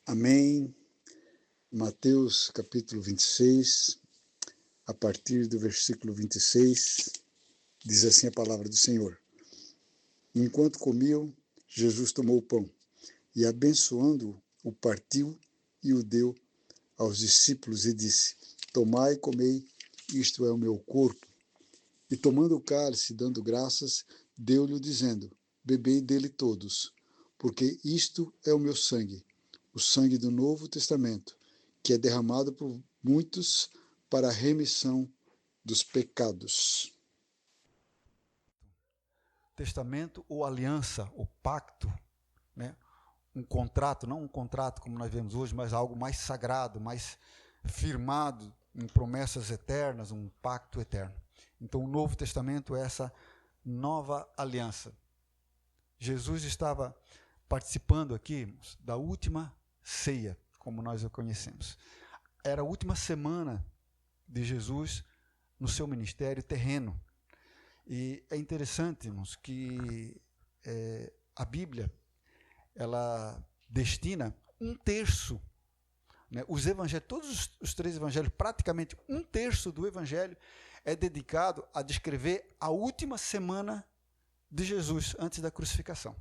Amém. Mateus capítulo 26, a partir do versículo 26, diz assim a palavra do Senhor. Enquanto comiam, Jesus tomou o pão e, abençoando-o, o partiu e o deu aos discípulos e disse: Tomai e comei, isto é o meu corpo. E tomando o cálice, dando graças, deu-lhe dizendo: Bebei dele todos, porque isto é o meu sangue, o sangue do Novo Testamento, que é derramado por muitos para a remissão dos pecados. Testamento ou aliança, ou pacto, né? Um contrato, não um contrato como nós vemos hoje, mas algo mais sagrado, mais firmado em promessas eternas, um pacto eterno. Então o Novo Testamento é essa nova aliança. Jesus estava participando aqui da última ceia, como nós a conhecemos. Era a última semana de Jesus no seu ministério terreno. E é interessante, irmãos, que a Bíblia, ela destina 1/3, né? Os evangelhos, todos os 3 evangelhos, praticamente 1/3 do evangelho é dedicado a descrever a última semana de Jesus antes da crucificação.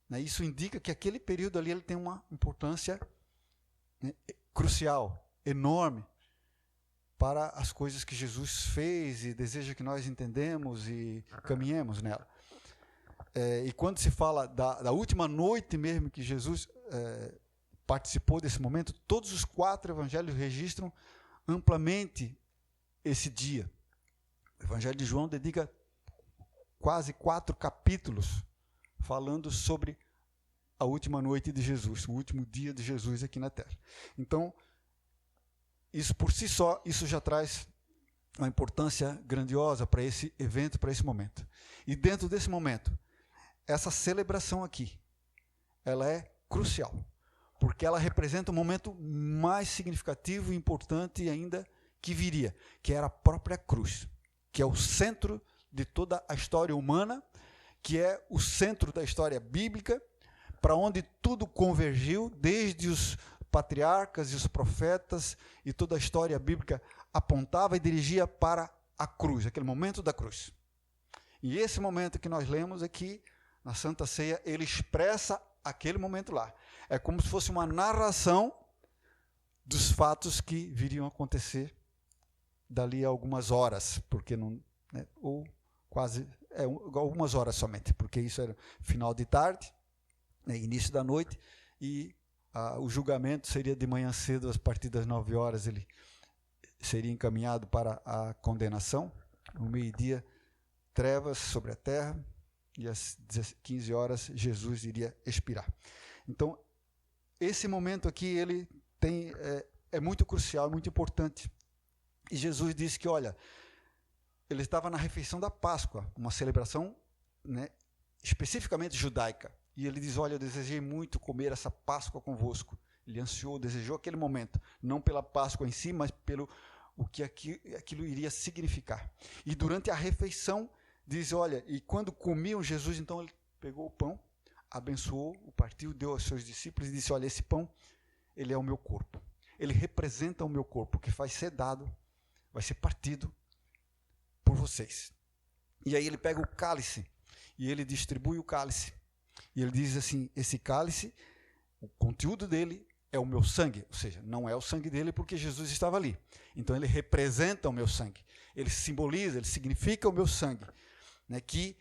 Né? Isso indica que aquele período ali ele tem uma importância, né, crucial, enorme, para as coisas que Jesus fez e deseja que nós entendemos e caminhemos nela. E quando se fala da última noite mesmo que Jesus participou desse momento, todos os 4 evangelhos registram amplamente esse dia. O Evangelho de João dedica quase 4 capítulos falando sobre a última noite de Jesus, o último dia de Jesus aqui na Terra. Então, isso por si só, isso já traz uma importância grandiosa para esse evento, para esse momento. E dentro desse momento, essa celebração aqui, ela é crucial, porque ela representa o momento mais significativo e importante ainda que viria, que era a própria cruz, que é o centro de toda a história humana, que é o centro da história bíblica, para onde tudo convergiu, desde os patriarcas e os profetas, e toda a história bíblica apontava e dirigia para a cruz, aquele momento da cruz. E esse momento que nós lemos aqui, na Santa Ceia, ele expressa aquele momento lá. É como se fosse uma narração dos fatos que viriam a acontecer dali a algumas horas, porque não, né, ou quase algumas horas somente, porque isso era final de tarde, né, início da noite, e o julgamento seria de manhã cedo, a partir das 9 horas ele seria encaminhado para a condenação, no meio-dia, trevas sobre a terra, e às 15 horas Jesus iria expirar. Então, esse momento aqui ele tem, é muito crucial, muito importante. E Jesus disse que, olha, ele estava na refeição da Páscoa, uma celebração, né, especificamente judaica. E ele diz, olha, eu desejei muito comer essa Páscoa convosco. Ele ansiou, desejou aquele momento, não pela Páscoa em si, mas pelo o que aquilo iria significar. E durante a refeição, diz, olha, e quando comiam Jesus, então ele pegou o pão, abençoou, o partiu, deu aos seus discípulos e disse, olha, esse pão, ele é o meu corpo. Ele representa o meu corpo, que vai ser dado, vai ser partido por vocês. E aí ele pega o cálice, e ele distribui o cálice. E ele diz assim, esse cálice, o conteúdo dele é o meu sangue, ou seja, não é o sangue dele porque Jesus estava ali. Então ele representa o meu sangue. Ele simboliza, ele significa o meu sangue, né, que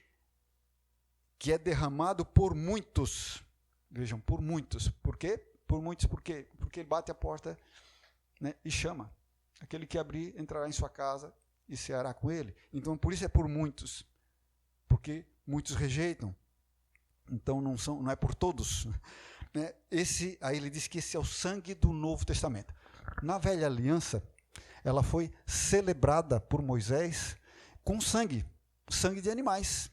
é derramado por muitos. Vejam, por muitos. Por quê? Por muitos, por quê? Porque ele bate a porta, né, e chama. Aquele que abrir entrará em sua casa e ceará com ele. Então, por isso é por muitos. Porque muitos rejeitam. Então, não é por todos. Né? Aí ele diz que esse é o sangue do Novo Testamento. Na Velha Aliança, ela foi celebrada por Moisés com sangue de animais.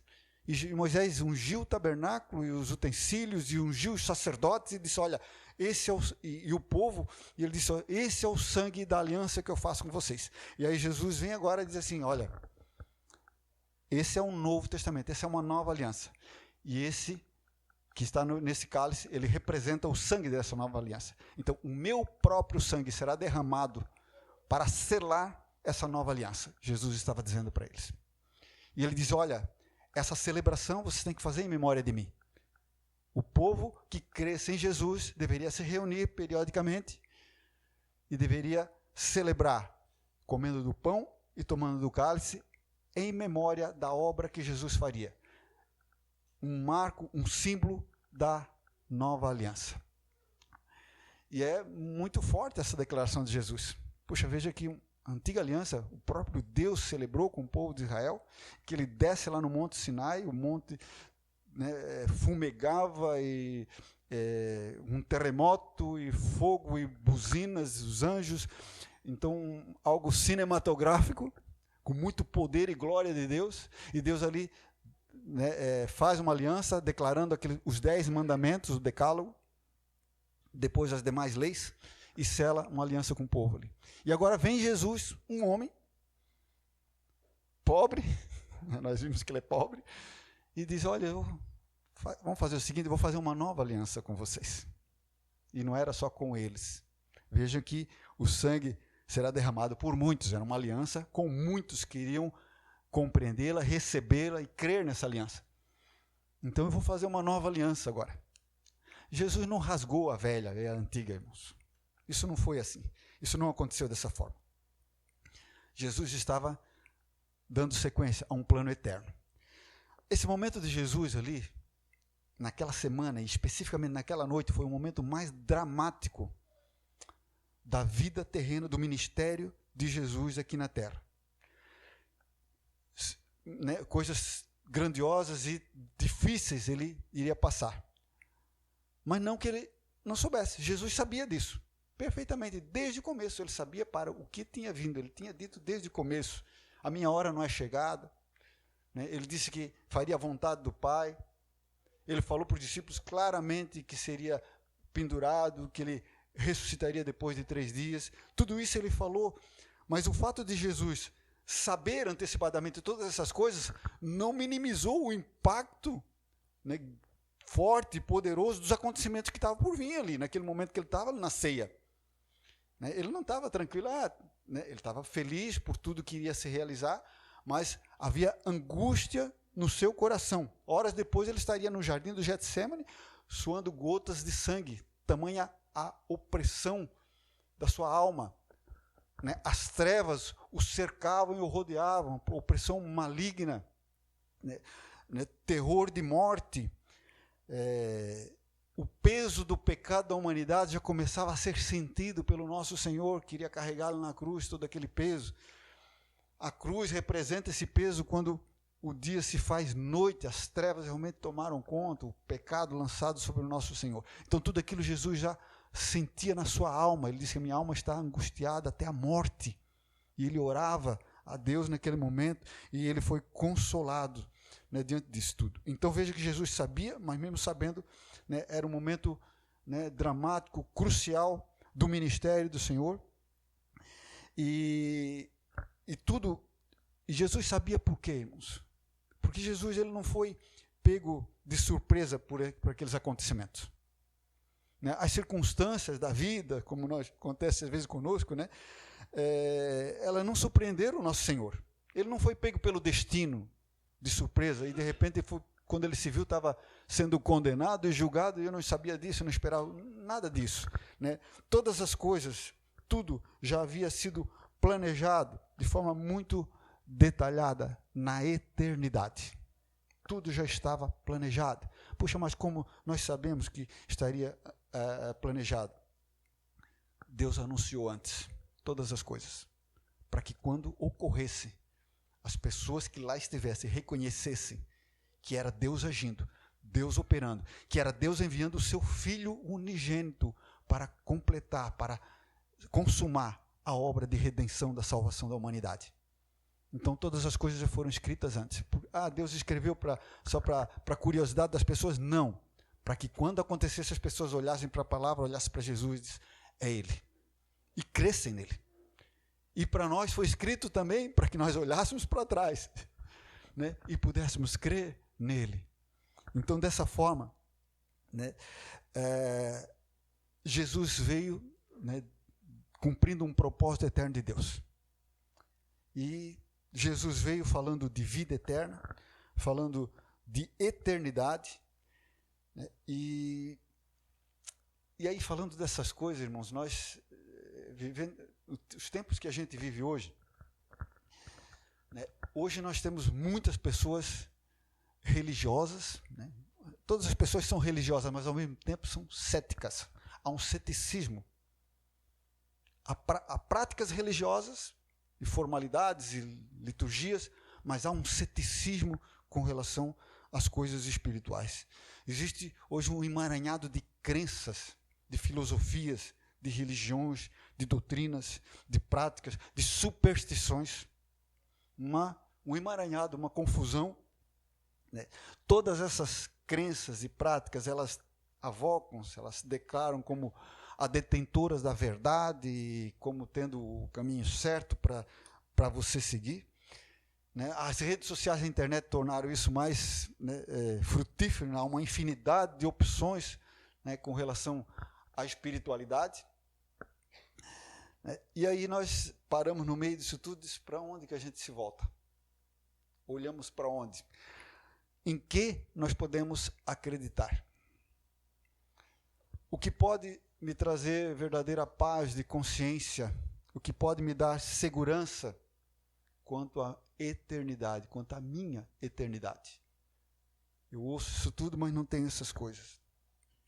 E Moisés ungiu o tabernáculo e os utensílios, e ungiu os sacerdotes, e disse, olha, esse é e o povo, e ele disse, esse é o sangue da aliança que eu faço com vocês. E aí Jesus vem agora e diz assim, olha, esse é um novo testamento, essa é uma nova aliança. E esse que está nesse cálice, ele representa o sangue dessa nova aliança. Então, o meu próprio sangue será derramado para selar essa nova aliança, Jesus estava dizendo para eles. E ele diz, olha, essa celebração vocês têm que fazer em memória de mim. O povo que cresce em Jesus deveria se reunir periodicamente e deveria celebrar, comendo do pão e tomando do cálice, em memória da obra que Jesus faria. Um marco, um símbolo da nova aliança. E é muito forte essa declaração de Jesus. Puxa, veja que a antiga aliança, o próprio Deus celebrou com o povo de Israel, que ele desce lá no Monte Sinai, o monte, né, fumegava, e um terremoto, e fogo, e buzinas, os anjos. Então, algo cinematográfico, com muito poder e glória de Deus, e Deus ali, né, faz uma aliança, declarando os 10 mandamentos, o decálogo, depois as demais leis, e sela uma aliança com o povo ali. E agora vem Jesus, um homem, pobre, nós vimos que ele é pobre, e diz, olha, vamos fazer o seguinte, eu vou fazer uma nova aliança com vocês. E não era só com eles. Vejam que o sangue será derramado por muitos, era uma aliança com muitos que iriam compreendê-la, recebê-la e crer nessa aliança. Então eu vou fazer uma nova aliança agora. Jesus não rasgou a velha, a antiga, irmãos. Isso não foi assim. Isso não aconteceu dessa forma. Jesus estava dando sequência a um plano eterno. Esse momento de Jesus ali, naquela semana, e especificamente naquela noite, foi o momento mais dramático da vida terrena, do ministério de Jesus aqui na terra. Né, coisas grandiosas e difíceis ele iria passar. Mas não que ele não soubesse. Jesus sabia disso perfeitamente. Desde o começo ele sabia para o que tinha vindo. Ele tinha dito desde o começo, a minha hora não é chegada. Né, ele disse que faria a vontade do Pai. Ele falou para os discípulos claramente que seria pendurado, que ele ressuscitaria depois de 3 dias. Tudo isso ele falou. Mas o fato de Jesus saber antecipadamente todas essas coisas não minimizou o impacto, né, forte e poderoso dos acontecimentos que estavam por vir ali, naquele momento que ele estava na ceia. Né, ele não estava tranquilo, né, ele estava feliz por tudo que iria se realizar, mas havia angústia no seu coração. Horas depois ele estaria no jardim do Getsêmani, suando gotas de sangue, tamanha a opressão da sua alma. Né, as trevas o cercavam e o rodeavam, opressão maligna, né, terror de morte. O peso do pecado da humanidade já começava a ser sentido pelo nosso Senhor, que iria carregá-lo na cruz, todo aquele peso. A cruz representa esse peso quando o dia se faz noite, as trevas realmente tomaram conta, o pecado lançado sobre o nosso Senhor. Então tudo aquilo Jesus já sentia na sua alma. Ele disse que a minha alma está angustiada até a morte. E ele orava a Deus naquele momento e ele foi consolado, né, diante disso tudo. Então veja que Jesus sabia, mas mesmo sabendo, né, era um momento, né, dramático, crucial do ministério do Senhor. E Jesus sabia por quê, irmãos? Porque Jesus ele não foi pego de surpresa por aqueles acontecimentos. Né? As circunstâncias da vida, como acontece às vezes conosco, né? Elas não surpreenderam o nosso Senhor. Ele não foi pego pelo destino de surpresa e de repente, quando ele se viu, estava sendo condenado e julgado, e eu não sabia disso, eu não esperava nada disso. Né? Todas as coisas, tudo já havia sido planejado de forma muito detalhada na eternidade. Tudo já estava planejado. Puxa, mas como nós sabemos que estaria planejado? Deus anunciou antes todas as coisas, para que quando ocorresse, as pessoas que lá estivessem reconhecessem que era Deus agindo, Deus operando, que era Deus enviando o seu Filho unigênito para completar, para consumar a obra de redenção da salvação da humanidade. Então todas as coisas já foram escritas antes. Deus escreveu só para curiosidade das pessoas? Não. Para que quando acontecesse as pessoas olhassem para a palavra, olhassem para Jesus e dissem, é Ele. E crescem nele. E para nós foi escrito também para que nós olhássemos para trás, né, e pudéssemos crer nele. Então dessa forma, né, Jesus veio, né, cumprindo um propósito eterno de Deus. E Jesus veio falando de vida eterna, falando de eternidade, né, e aí, falando dessas coisas, irmãos, nós vivendo os tempos que a gente vive hoje, né, hoje nós temos muitas pessoas religiosas, né, todas as pessoas são religiosas, mas ao mesmo tempo são céticas. Há um ceticismo. Há práticas religiosas, e formalidades e liturgias, mas há um ceticismo com relação às coisas espirituais. Existe hoje um emaranhado de crenças, de filosofias, de religiões, de doutrinas, de práticas, de superstições. Um emaranhado, uma confusão, né? Todas essas crenças e práticas, elas avocam-se, elas se declaram como a detentoras da verdade, como tendo o caminho certo para você seguir. Né? As redes sociais e a internet tornaram isso mais, né, frutífero, há uma infinidade de opções, né, com relação à espiritualidade. E aí nós paramos no meio disso tudo e disse, para onde que a gente se volta? Olhamos para onde? Em que nós podemos acreditar? O que pode me trazer verdadeira paz de consciência, o que pode me dar segurança quanto à eternidade, quanto à minha eternidade. Eu ouço isso tudo, mas não tenho essas coisas.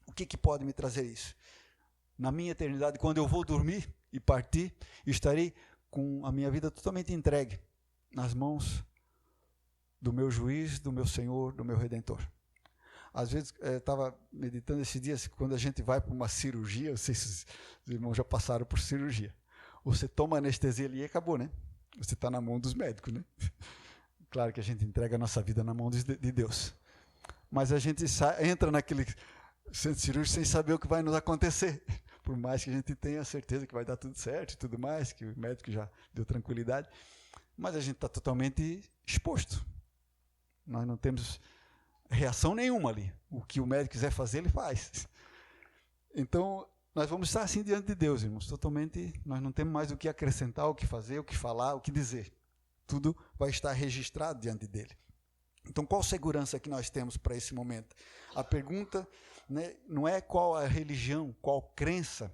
O que pode me trazer isso? Na minha eternidade, quando eu vou dormir e partir, estarei com a minha vida totalmente entregue nas mãos do meu juiz, do meu Senhor, do meu Redentor. Às vezes, estava meditando esses dias, quando a gente vai para uma cirurgia, não sei se os irmãos já passaram por cirurgia, você toma anestesia ali e acabou, né? Você está na mão dos médicos, né? Claro que a gente entrega a nossa vida na mão de Deus. Mas a gente entra naquele centro cirúrgico sem saber o que vai nos acontecer. Por mais que a gente tenha certeza que vai dar tudo certo e tudo mais, que o médico já deu tranquilidade, mas a gente está totalmente exposto. Nós não temos reação nenhuma ali. O que o médico quiser fazer, ele faz. Então, nós vamos estar assim diante de Deus, irmãos, totalmente, nós não temos mais o que acrescentar, o que fazer, o que falar, o que dizer. Tudo vai estar registrado diante dele. Então, qual segurança que nós temos para esse momento? A pergunta, né, não é qual a religião, qual crença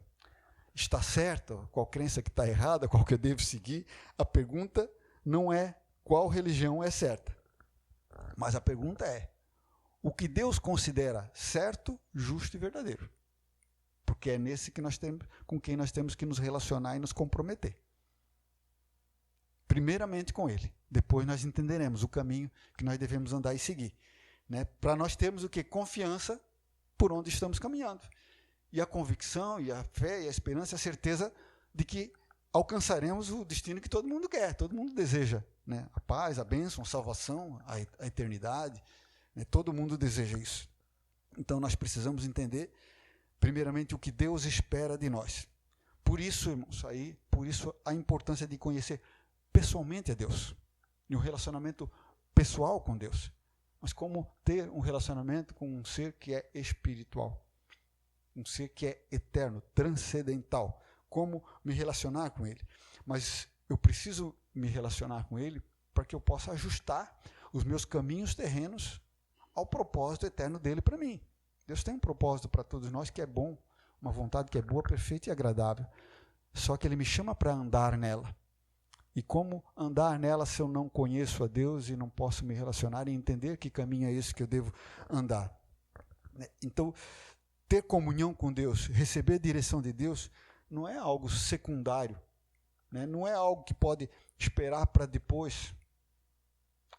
está certa, qual crença que está errada, qual que eu devo seguir. A pergunta não é qual religião é certa. Mas a pergunta é, o que Deus considera certo, justo e verdadeiro. Porque é nesse que nós temos, com quem nós temos que nos relacionar e nos comprometer. Primeiramente com Ele. Depois nós entenderemos o caminho que nós devemos andar e seguir. Né? Para nós termos o que? Confiança por onde estamos caminhando. E a convicção, e a fé, e a esperança, e a certeza de que alcançaremos o destino que todo mundo quer, todo mundo deseja. Né? A paz, a bênção, a salvação, a eternidade. Né? Todo mundo deseja isso. Então nós precisamos entender, primeiramente, o que Deus espera de nós. Por isso, irmãos, por isso a importância de conhecer pessoalmente a Deus, e um relacionamento pessoal com Deus. Mas como ter um relacionamento com um ser que é espiritual, um ser que é eterno, transcendental. Como me relacionar com Ele? Mas eu preciso me relacionar com Ele para que eu possa ajustar os meus caminhos terrenos ao propósito eterno dele para mim. Deus tem um propósito para todos nós que é bom, uma vontade que é boa, perfeita e agradável. Só que Ele me chama para andar nela. E como andar nela se eu não conheço a Deus e não posso me relacionar e entender que caminho é esse que eu devo andar? Então, ter comunhão com Deus, receber a direção de Deus, não é algo secundário, né? Não é algo que pode esperar para depois.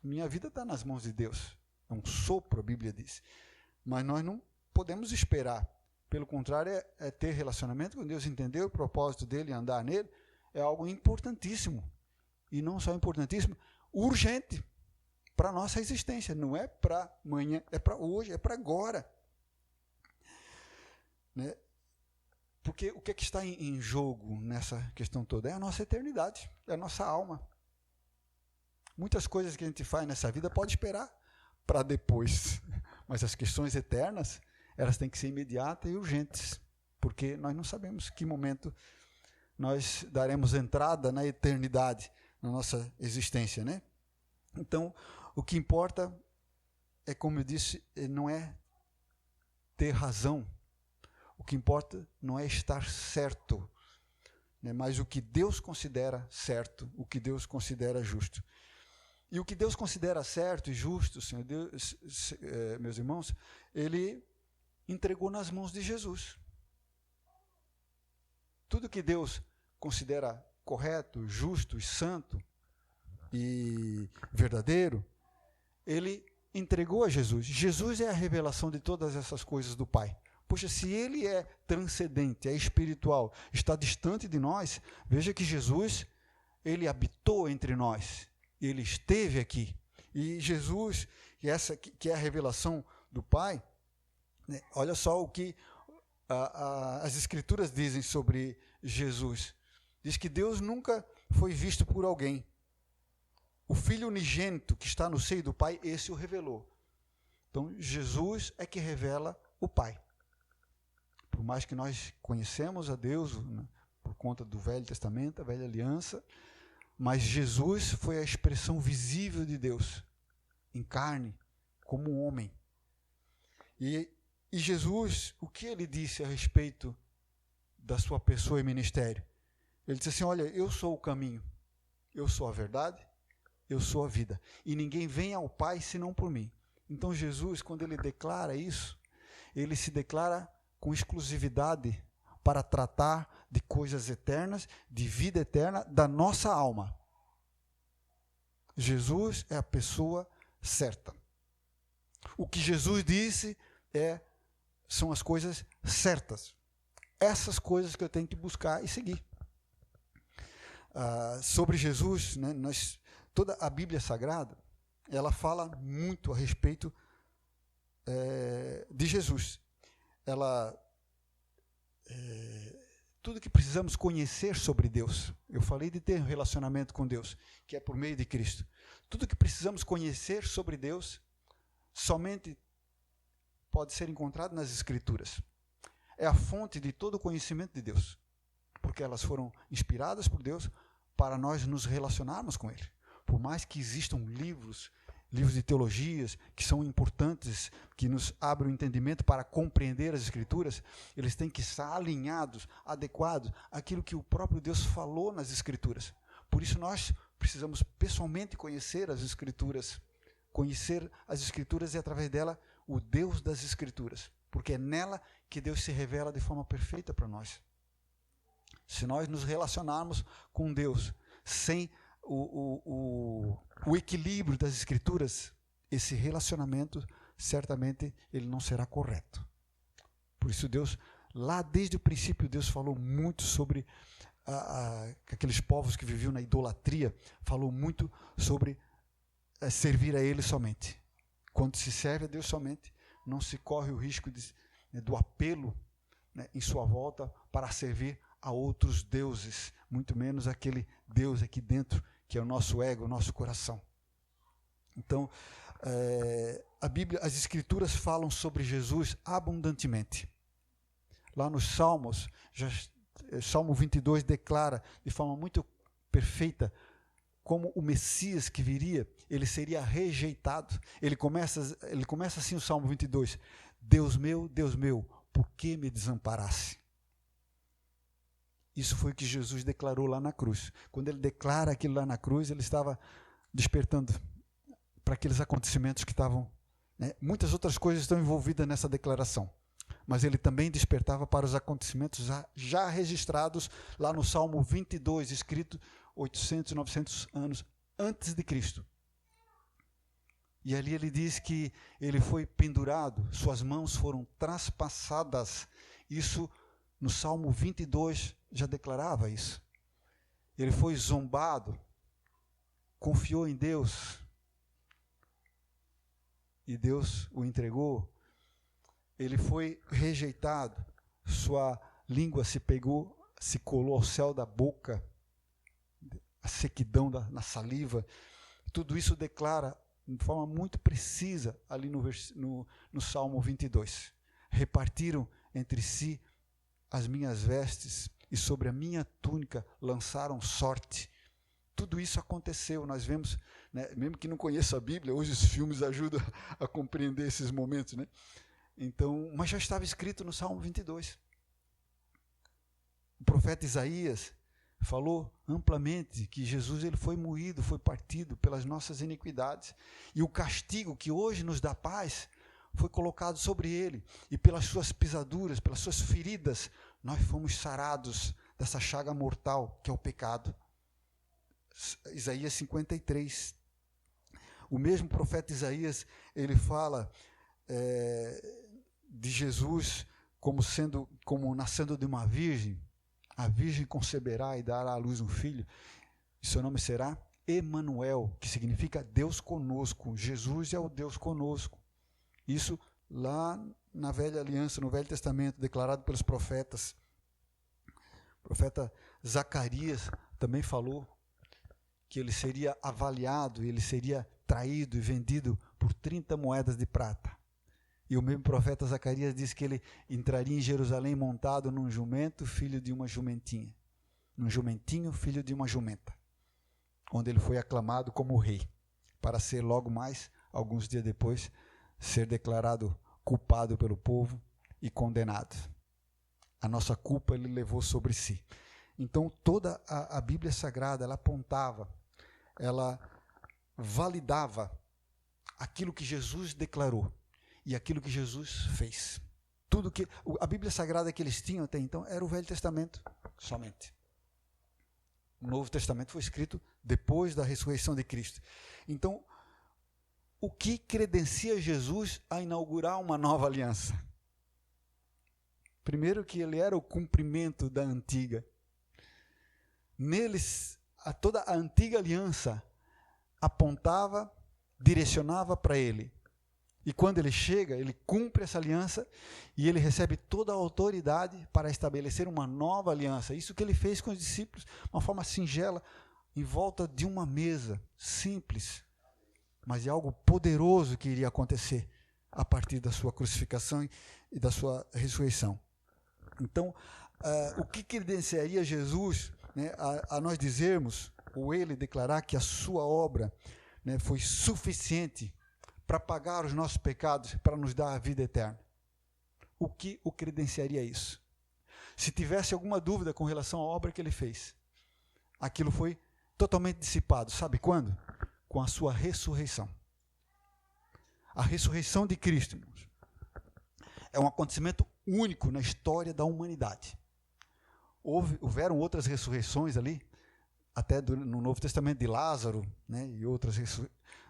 Minha vida está nas mãos de Deus. É um sopro, a Bíblia diz. Mas nós não podemos esperar. Pelo contrário, é ter relacionamento com Deus, entender o propósito dele e andar nele, é algo importantíssimo. E não só importantíssimo, urgente para a nossa existência. Não é para amanhã, é para hoje, é para agora. Né? Porque o que é que está em jogo nessa questão toda? É a nossa eternidade, é a nossa alma. Muitas coisas que a gente faz nessa vida pode esperar para depois. Mas as questões eternas, elas têm que ser imediatas e urgentes, porque nós não sabemos que momento nós daremos entrada na eternidade, na nossa existência, né? Então, o que importa é, como eu disse, não é ter razão. O que importa não é estar certo, né? Mas o que Deus considera certo, o que Deus considera justo. E o que Deus considera certo e justo, Senhor Deus, meus irmãos, Ele entregou nas mãos de Jesus. Tudo que Deus considera correto, justo e santo e verdadeiro, Ele entregou a Jesus. Jesus é a revelação de todas essas coisas do Pai. Poxa, se Ele é transcendente, é espiritual, está distante de nós, veja que Jesus, Ele habitou entre nós, Ele esteve aqui. E Jesus, essa que é a revelação do Pai, né, olha só o que as Escrituras dizem sobre Jesus. Diz que Deus nunca foi visto por alguém. O Filho unigênito que está no seio do Pai, esse o revelou. Então, Jesus é que revela o Pai. Por mais que nós conhecemos a Deus, né, por conta do Velho Testamento, a Velha Aliança, mas Jesus foi a expressão visível de Deus, em carne, como homem. E Jesus, o que ele disse a respeito da sua pessoa e ministério? Ele disse assim, olha, eu sou o caminho, eu sou a verdade, eu sou a vida. E ninguém vem ao Pai senão por mim. Então Jesus, quando ele declara isso, ele se declara com exclusividade para tratar de coisas eternas, de vida eterna, da nossa alma. Jesus é a pessoa certa. O que Jesus disse são as coisas certas. Essas coisas que eu tenho que buscar e seguir. Sobre Jesus, né, toda a Bíblia Sagrada, ela fala muito a respeito de Jesus. Tudo que precisamos conhecer sobre Deus, eu falei de ter um relacionamento com Deus, que é por meio de Cristo. Tudo que precisamos conhecer sobre Deus, somente pode ser encontrado nas Escrituras. É a fonte de todo o conhecimento de Deus, porque elas foram inspiradas por Deus para nós nos relacionarmos com Ele. Por mais que existam livros de teologias que são importantes, que nos abrem o entendimento para compreender as Escrituras, eles têm que estar alinhados, adequados àquilo que o próprio Deus falou nas Escrituras. Por isso nós precisamos pessoalmente conhecer as Escrituras. Conhecer as Escrituras e, através dela, o Deus das Escrituras. Porque é nela que Deus se revela de forma perfeita para nós. Se nós nos relacionarmos com Deus sem o equilíbrio das Escrituras, esse relacionamento, certamente, ele não será correto. Por isso Deus, lá desde o princípio, Deus falou muito sobre aqueles povos que viviam na idolatria, falou muito sobre servir a Ele somente. Quando se serve a Deus somente, não se corre o risco do apelo, né, em sua volta para servir a outros deuses, muito menos aquele Deus aqui dentro, que é o nosso ego, o nosso coração. Então, a Bíblia, as Escrituras falam sobre Jesus abundantemente. Lá nos Salmos, Salmo 22 declara de forma muito perfeita como o Messias que viria, ele seria rejeitado. Ele começa assim o Salmo 22, Deus meu, por que me desamparaste? Isso foi o que Jesus declarou lá na cruz. Quando ele declara aquilo lá na cruz, ele estava despertando para aqueles acontecimentos que estavam, né? Muitas outras coisas estão envolvidas nessa declaração, mas ele também despertava para os acontecimentos já registrados lá no Salmo 22, escrito 800, 900 anos antes de Cristo. E ali ele diz que ele foi pendurado, suas mãos foram traspassadas. Isso no Salmo 22 já declarava isso. Ele foi zombado, confiou em Deus, e Deus o entregou. Ele foi rejeitado, sua língua se colou ao céu da boca, a sequidão na saliva. Tudo isso declara de forma muito precisa ali no Salmo 22. repartiram entre si as minhas vestes e sobre a minha túnica lançaram sorte. Tudo isso aconteceu, nós vemos, né, mesmo que não conheça a Bíblia, hoje os filmes ajudam a compreender esses momentos, né? Então, mas já estava escrito no Salmo 22. O profeta Isaías falou amplamente que Jesus ele foi moído, foi partido pelas nossas iniquidades, e o castigo que hoje nos dá paz foi colocado sobre ele, e pelas suas pisaduras, pelas suas feridas, nós fomos sarados dessa chaga mortal que é o pecado. Isaías 53. O mesmo profeta Isaías, ele fala de Jesus como nascendo de uma virgem. A virgem conceberá e dará à luz um filho, e seu nome será Emanuel, que significa Deus conosco. Jesus é o Deus conosco. Isso lá na Velha Aliança, no Velho Testamento, declarado pelos profetas. O profeta Zacarias também falou que ele seria avaliado, ele seria traído e vendido por 30 moedas de prata. E o mesmo profeta Zacarias diz que ele entraria em Jerusalém montado num jumento, filho de uma jumentinha. Num jumentinho, filho de uma jumenta. Onde ele foi aclamado como rei, para ser logo mais, alguns dias depois, ser declarado culpado pelo povo e condenado. A nossa culpa ele levou sobre si. Então toda a Bíblia Sagrada, ela apontava, ela validava aquilo que Jesus declarou e aquilo que Jesus fez. Tudo que a Bíblia Sagrada que eles tinham até então era o Velho Testamento somente. O Novo Testamento foi escrito depois da ressurreição de Cristo. Então, o que credencia Jesus a inaugurar uma nova aliança? Primeiro que ele era o cumprimento da antiga. Neles, toda a antiga aliança apontava, direcionava para ele. E quando ele chega, ele cumpre essa aliança e ele recebe toda a autoridade para estabelecer uma nova aliança. Isso que ele fez com os discípulos, uma forma singela, em volta de uma mesa, simples, mas de algo poderoso que iria acontecer a partir da sua crucificação e da sua ressurreição. Então, o que credenciaria Jesus, né, a nós dizermos, ou ele declarar que a sua obra, né, foi suficiente para pagar os nossos pecados, para nos dar a vida eterna? O que o credenciaria isso? Se tivesse alguma dúvida com relação à obra que ele fez, aquilo foi totalmente dissipado. Sabe quando? Com a sua ressurreição. A ressurreição de Cristo, irmãos, é um acontecimento único na história da humanidade. Houveram outras ressurreições ali, até no Novo Testamento de Lázaro, né, e outras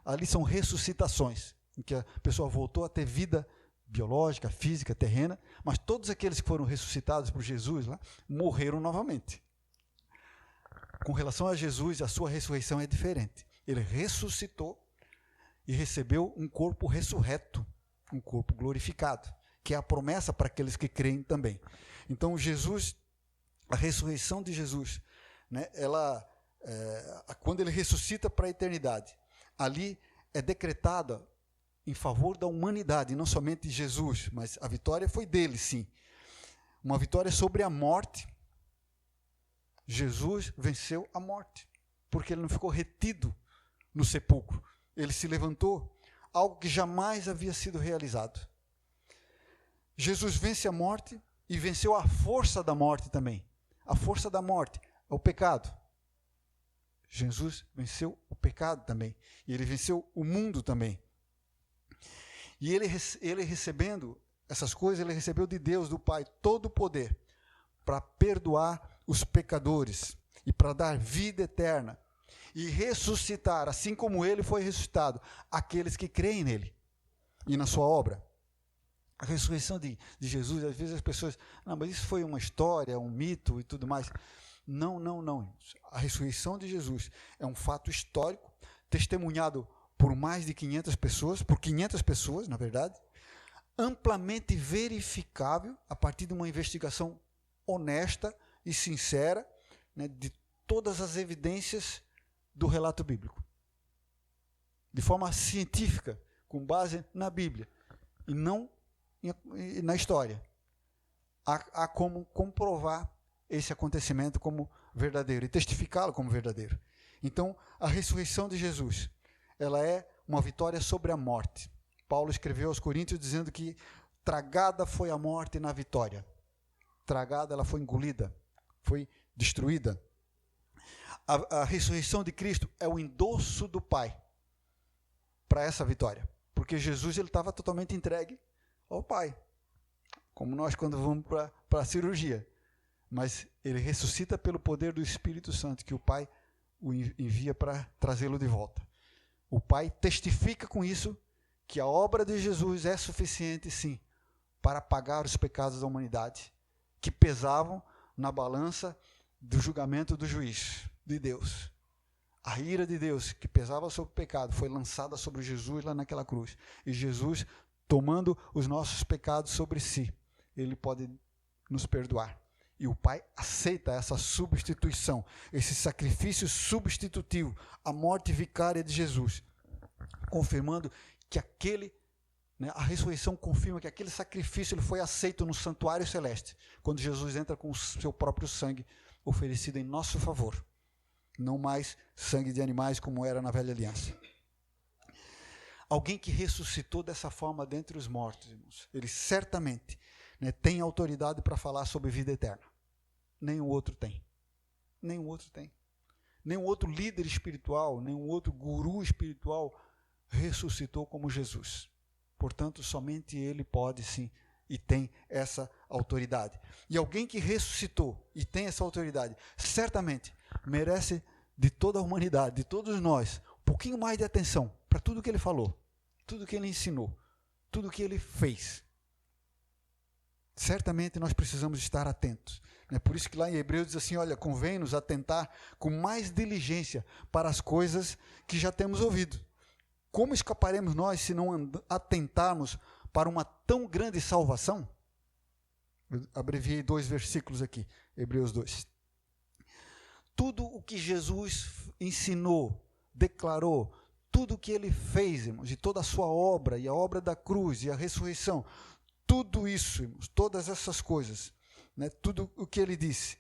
ali são ressuscitações, em que a pessoa voltou a ter vida biológica, física, terrena, mas todos aqueles que foram ressuscitados por Jesus lá, morreram novamente. Com relação a Jesus, a sua ressurreição é diferente. Ele ressuscitou e recebeu um corpo ressurreto, um corpo glorificado, que é a promessa para aqueles que creem também. Então, Jesus, a ressurreição de Jesus, né, quando ele ressuscita para a eternidade, ali é decretada em favor da humanidade, não somente de Jesus, mas a vitória foi dele, sim. Uma vitória sobre a morte. Jesus venceu a morte, porque ele não ficou retido no sepulcro. Ele se levantou, algo que jamais havia sido realizado. Jesus vence a morte e venceu a força da morte também. A força da morte é o pecado. Jesus venceu o pecado também. E ele venceu o mundo também. E ele recebendo essas coisas, ele recebeu de Deus, do Pai, todo o poder para perdoar os pecadores e para dar vida eterna e ressuscitar, assim como ele foi ressuscitado, aqueles que creem nele e na sua obra. A ressurreição de Jesus, às vezes as pessoas, não, mas isso foi uma história, um mito e tudo mais. Não, não, não. A ressurreição de Jesus é um fato histórico, testemunhado por mais de 500 pessoas, por 500 pessoas, na verdade, amplamente verificável a partir de uma investigação honesta e sincera, né, de todas as evidências do relato bíblico. De forma científica, com base na Bíblia. E não na história. Há como comprovar esse acontecimento como verdadeiro e testificá-lo como verdadeiro. Então, a ressurreição de Jesus, ela é uma vitória sobre a morte. Paulo escreveu aos Coríntios dizendo que tragada foi a morte na vitória. Tragada, ela foi engolida, foi destruída. A ressurreição de Cristo é o endosso do Pai para essa vitória. Porque Jesus estava totalmente entregue ao Pai. Como nós quando vamos para a cirurgia. Mas ele ressuscita pelo poder do Espírito Santo, que o Pai o envia para trazê-lo de volta. O Pai testifica com isso que a obra de Jesus é suficiente, sim, para pagar os pecados da humanidade, que pesavam na balança do julgamento do juiz, de Deus. A ira de Deus, que pesava sobre o pecado, foi lançada sobre Jesus lá naquela cruz. E Jesus, tomando os nossos pecados sobre si, ele pode nos perdoar. E o Pai aceita essa substituição, esse sacrifício substitutivo, a morte vicária de Jesus, confirmando que a ressurreição confirma que aquele sacrifício ele foi aceito no santuário celeste, quando Jesus entra com o seu próprio sangue oferecido em nosso favor. Não mais sangue de animais como era na velha aliança. Alguém que ressuscitou dessa forma dentre os mortos, irmãos, ele certamente tem autoridade para falar sobre vida eterna. Nenhum outro tem. Nenhum outro tem. Nenhum outro líder espiritual, nenhum outro guru espiritual ressuscitou como Jesus. Portanto, somente ele pode, sim, e tem essa autoridade. E alguém que ressuscitou e tem essa autoridade, certamente merece de toda a humanidade, de todos nós, um pouquinho mais de atenção para tudo que ele falou, tudo que ele ensinou, tudo que ele fez. Certamente nós precisamos estar atentos. É por isso que lá em Hebreus diz assim, olha, convém-nos atentar com mais diligência para as coisas que já temos ouvido. Como escaparemos nós se não atentarmos para uma tão grande salvação? Eu abreviei 2 versículos aqui, Hebreus 2. Tudo o que Jesus ensinou, declarou, tudo o que ele fez, irmãos, e toda a sua obra, e a obra da cruz, e a ressurreição, tudo isso, irmãos, todas essas coisas, tudo o que ele disse,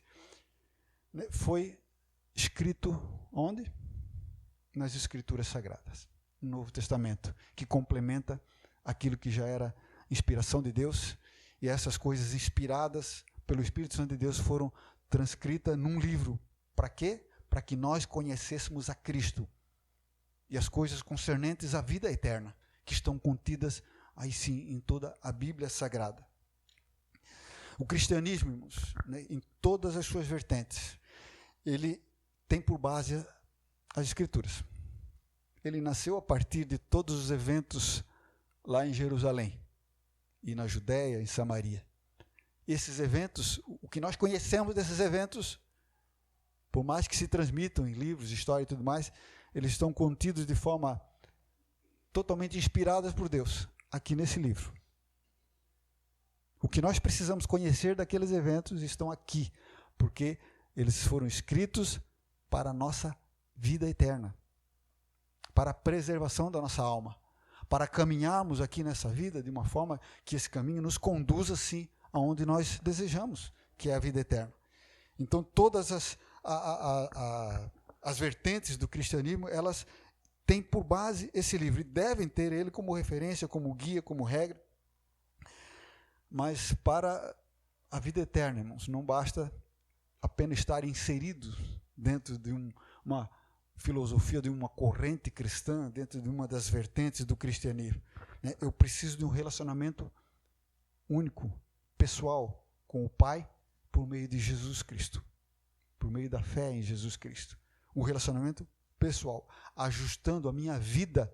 foi escrito onde? Nas Escrituras Sagradas, no Novo Testamento, que complementa aquilo que já era inspiração de Deus, e essas coisas inspiradas pelo Espírito Santo de Deus foram transcritas num livro. Para quê? Para que nós conhecêssemos a Cristo e as coisas concernentes à vida eterna, que estão contidas aí sim em toda a Bíblia Sagrada. O cristianismo, irmãos, em todas as suas vertentes, ele tem por base as Escrituras. Ele nasceu a partir de todos os eventos lá em Jerusalém e na Judéia, em Samaria. Esses eventos, o que nós conhecemos desses eventos, por mais que se transmitam em livros, história e tudo mais, eles estão contidos de forma totalmente inspirada por Deus, aqui nesse livro. O que nós precisamos conhecer daqueles eventos estão aqui, porque eles foram escritos para a nossa vida eterna, para a preservação da nossa alma, para caminharmos aqui nessa vida de uma forma que esse caminho nos conduza, sim, aonde nós desejamos, que é a vida eterna. Então, todas as vertentes do cristianismo, elas têm por base esse livro, e devem ter ele como referência, como guia, como regra. Mas para a vida eterna, irmãos, não basta apenas estar inserido dentro de uma filosofia, de uma corrente cristã, dentro de uma das vertentes do cristianismo. Eu preciso de um relacionamento único, pessoal, com o Pai, por meio de Jesus Cristo, por meio da fé em Jesus Cristo. Um relacionamento pessoal, ajustando a minha vida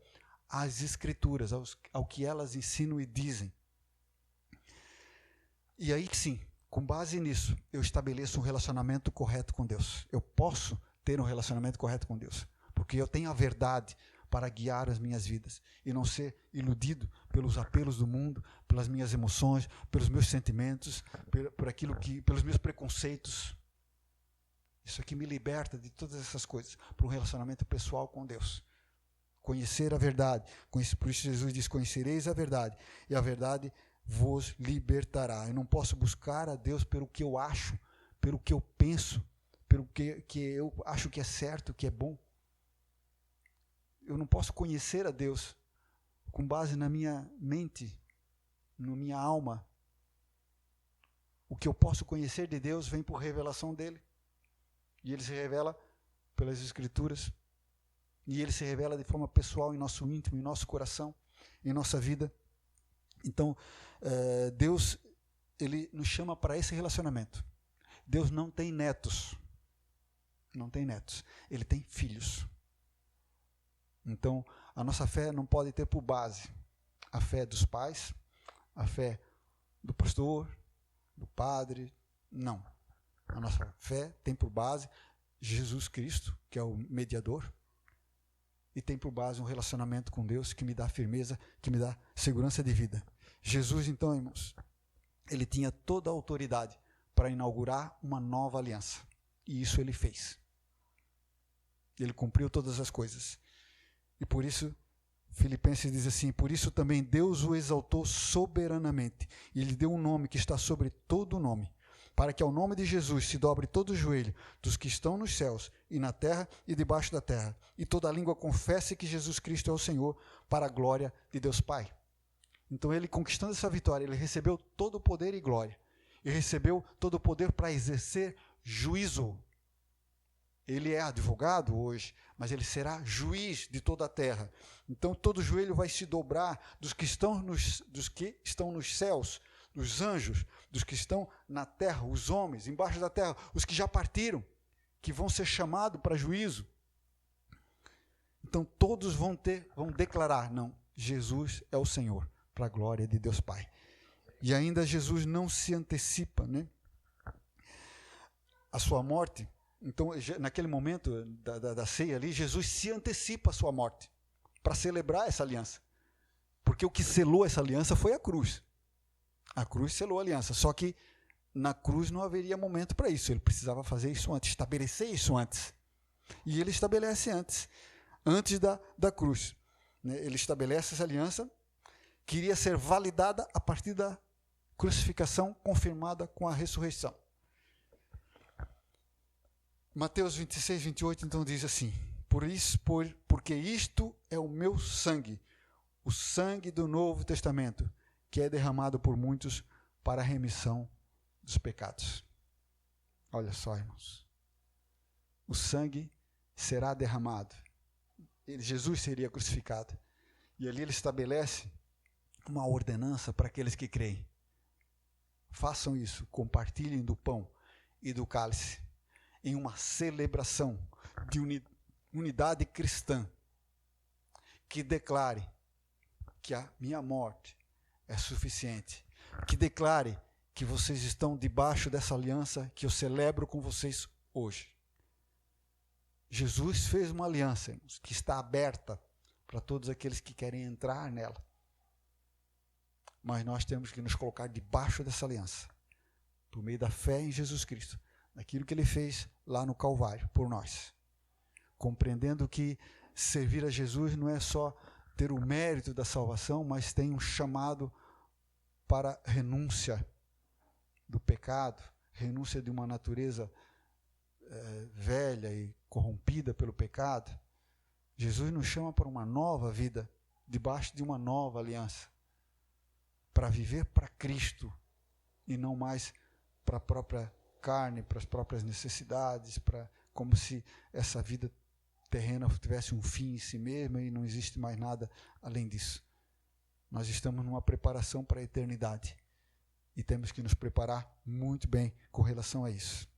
às Escrituras, ao que elas ensinam e dizem. E aí sim, com base nisso, eu estabeleço um relacionamento correto com Deus. Eu posso ter um relacionamento correto com Deus, porque eu tenho a verdade para guiar as minhas vidas e não ser iludido pelos apelos do mundo, pelas minhas emoções, pelos meus sentimentos, pelos meus preconceitos. Isso aqui me liberta de todas essas coisas para um relacionamento pessoal com Deus. Conhecer a verdade. Por isso Jesus diz, conhecereis a verdade, e a verdade vos libertará. Eu não posso buscar a Deus pelo que eu acho, pelo que eu penso, pelo que eu acho que é certo, que é bom. Eu não posso conhecer a Deus com base na minha mente, na minha alma. O que eu posso conhecer de Deus vem por revelação dele. E ele se revela pelas Escrituras. E ele se revela de forma pessoal em nosso íntimo, em nosso coração, em nossa vida. Então, Deus, ele nos chama para esse relacionamento. Deus não tem netos. Não tem netos. Ele tem filhos. Então, a nossa fé não pode ter por base a fé dos pais, a fé do pastor, do padre. Não. A nossa fé tem por base Jesus Cristo, que é o mediador, e tem por base um relacionamento com Deus que me dá firmeza, que me dá segurança de vida. Jesus, então, irmãos, ele tinha toda a autoridade para inaugurar uma nova aliança. E isso ele fez. Ele cumpriu todas as coisas. E por isso, Filipenses diz assim, por isso também Deus o exaltou soberanamente, e lhe deu um nome que está sobre todo nome, para que ao nome de Jesus se dobre todo o joelho dos que estão nos céus e na terra e debaixo da terra, e toda língua confesse que Jesus Cristo é o Senhor, para a glória de Deus Pai. Então ele, conquistando essa vitória, ele recebeu todo o poder e glória, e recebeu todo o poder para exercer juízo. Ele é advogado hoje, mas ele será juiz de toda a terra. Então todo joelho vai se dobrar dos que estão nos céus, dos anjos, dos que estão na terra, os homens, embaixo da terra, os que já partiram, que vão ser chamados para juízo. Então todos vão declarar, não, Jesus é o Senhor, para a glória de Deus Pai. E ainda Jesus não se antecipa, né? A sua morte. Então, naquele momento da ceia ali, Jesus se antecipa a sua morte para celebrar essa aliança. Porque o que selou essa aliança foi a cruz. A cruz selou a aliança. Só que na cruz não haveria momento para isso. Ele precisava fazer isso antes, estabelecer isso antes. E ele estabelece antes da cruz. Ele estabelece essa aliança que iria ser validada a partir da crucificação confirmada com a ressurreição. Mateus 26, 28, então diz assim, porque isto é o meu sangue, o sangue do Novo Testamento, que é derramado por muitos para a remissão dos pecados. Olha só, irmãos. O sangue será derramado. Jesus seria crucificado. E ali ele estabelece uma ordenança para aqueles que creem. Façam isso, compartilhem do pão e do cálice, em uma celebração de unidade cristã, que declare que a minha morte é suficiente, que declare que vocês estão debaixo dessa aliança que eu celebro com vocês hoje. Jesus fez uma aliança, irmãos, que está aberta para todos aqueles que querem entrar nela. Mas nós temos que nos colocar debaixo dessa aliança, por meio da fé em Jesus Cristo, daquilo que ele fez lá no Calvário por nós. Compreendendo que servir a Jesus não é só ter o mérito da salvação, mas tem um chamado para renúncia do pecado, renúncia de uma natureza velha e corrompida pelo pecado. Jesus nos chama para uma nova vida, debaixo de uma nova aliança, para viver para Cristo e não mais para a própria carne, para as próprias necessidades, como se essa vida terrena tivesse um fim em si mesma e não existe mais nada além disso. Nós estamos numa preparação para a eternidade e temos que nos preparar muito bem com relação a isso.